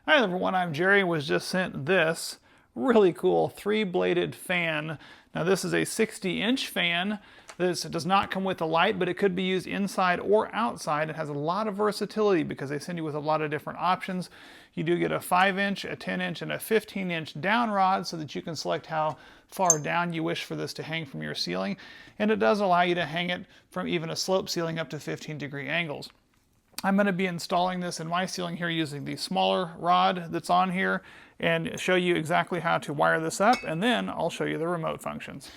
Hi everyone, I'm Jerry. Was just sent this really cool 3-bladed fan. Now this is a 60-inch fan. This does not come with a light, but it could be used inside or outside. It has a lot of versatility because they send you with a lot of different options. You do get a 5-inch, a 10-inch, and a 15-inch down rod so that you can select how far down you wish for this to hang from your ceiling. And it does allow you to hang it from even a slope ceiling up to 15-degree angles. I'm going to be installing this in my ceiling here using the smaller rod that's on here and show you exactly how to wire this up, and then I'll show you the remote functions.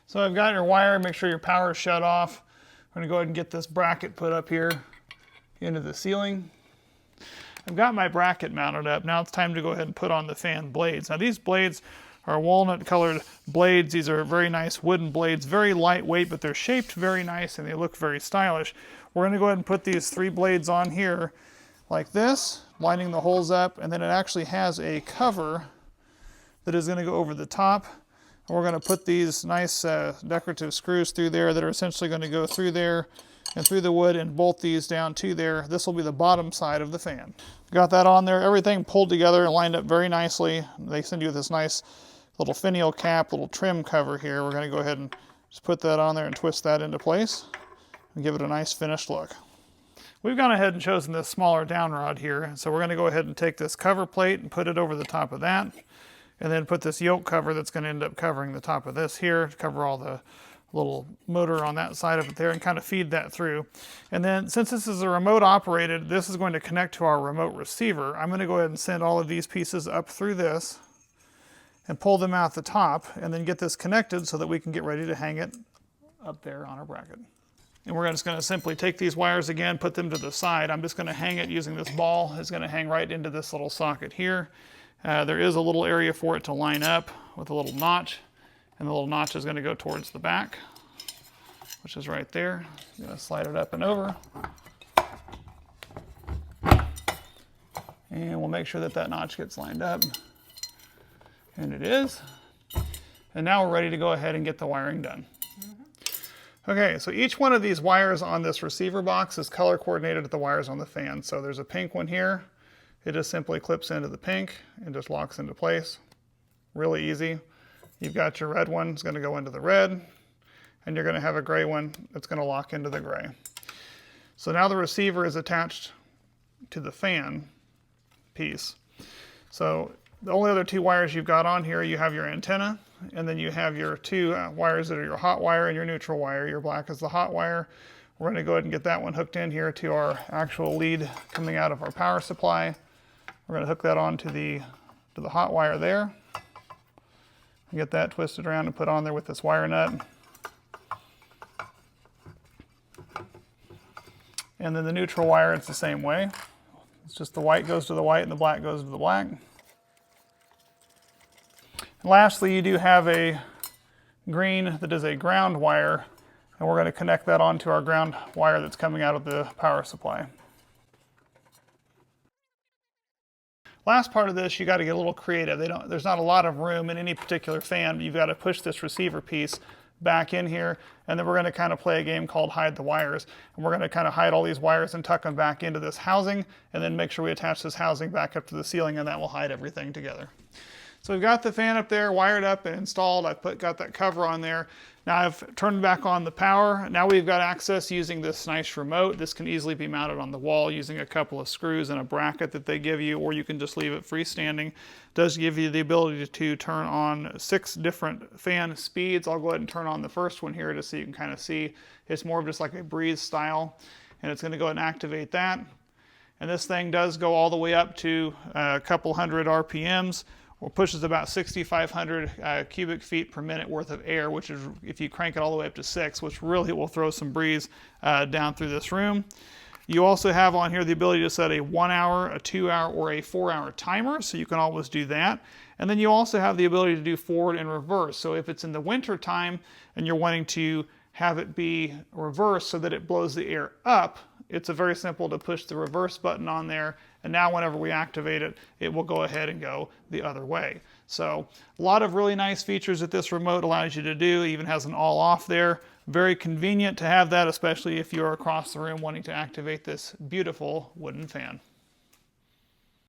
So I've got your wire, make sure your power is shut off. I'm going to go ahead and get this bracket put up here into the ceiling. I've got my bracket mounted up. Now it's time to go ahead and put on the fan blades. Now these blades are walnut colored blades. These are very nice wooden blades, very lightweight, but they're shaped very nice and they look very stylish. We're going to go ahead and put these 3 blades on here like this, lining the holes up, and then it actually has a cover that is going to go over the top. And we're going to put these nice decorative screws through there that are essentially going to go through there and through the wood and bolt these down to there. This will be the bottom side of the fan. Got that on there, everything pulled together and lined up very nicely. They send you this nice little finial cap, little trim cover here. We're going to go ahead and just put that on there and twist that into place and give it a nice finished look. We've gone ahead and chosen this smaller down rod here, so we're going to go ahead and take this cover plate and put it over the top of that, and then put this yoke cover that's going to end up covering the top of this here to cover all the little motor on that side of it there and kind of feed that through. And then since this is a remote operated, this is going to connect to our remote receiver. I'm going to go ahead and send all of these pieces up through this and pull them out the top and then get this connected so that we can get ready to hang it up there on our bracket. And we're just going to simply take these wires again, put them to the side. I'm just going to hang it using this ball. It's going to hang right into this little socket here. There is a little area for it to line up with a little notch, and the little notch is going to go towards the back, which is right there. I'm going to slide it up and over. And we'll make sure that that notch gets lined up. And it is. And now we're ready to go ahead and get the wiring done. Okay, so each one of these wires on this receiver box is color coordinated with the wires on the fan. So there's a pink one here. It just simply clips into the pink and just locks into place. Really easy. You've got your red one, it's going to go into the red, and you're going to have a gray one that's going to lock into the gray. So now the receiver is attached to the fan piece. So the only other 2 wires you've got on here, you have your antenna, and then you have your 2 wires that are your hot wire and your neutral wire. Your black is the hot wire. We're going to go ahead and get that one hooked in here to our actual lead coming out of our power supply. We're going to hook that on to the hot wire there. Get that twisted around and put on there with this wire nut. And then the neutral wire, it's the same way. It's just the white goes to the white and the black goes to the black. Lastly, you do have a green that is a ground wire, and we're going to connect that onto our ground wire that's coming out of the power supply. Last part of this, you got to get a little creative. There's not a lot of room in any particular fan. You've got to push this receiver piece back in here, and then we're going to kind of play a game called hide the wires. And we're going to kind of hide all these wires and tuck them back into this housing, and then make sure we attach this housing back up to the ceiling, and that will hide everything together. So we've got the fan up there, wired up and installed. I've got that cover on there. Now I've turned back on the power. Now we've got access using this nice remote. This can easily be mounted on the wall using a couple of screws and a bracket that they give you, or you can just leave it freestanding. It does give you the ability to turn on 6 different fan speeds. I'll go ahead and turn on the first one here just so you can kind of see. It's more of just like a breeze style, and it's going to go ahead and activate that. And this thing does go all the way up to a couple hundred RPMs. Or pushes about 6,500 cubic feet per minute worth of air, which is, if you crank it all the way up to 6, which really will throw some breeze down through this room. You also have on here the ability to set a 1 hour, a 2 hour, or a 4 hour timer, so you can always do that. And then you also have the ability to do forward and reverse. So if it's in the winter time and you're wanting to have it be reversed so that it blows the air up, it's very simple to push the reverse button on there, and now whenever we activate it, it will go ahead and go the other way. So a lot of really nice features that this remote allows you to do. It even has an all off there. Very convenient to have that, especially if you're across the room wanting to activate this beautiful wooden fan.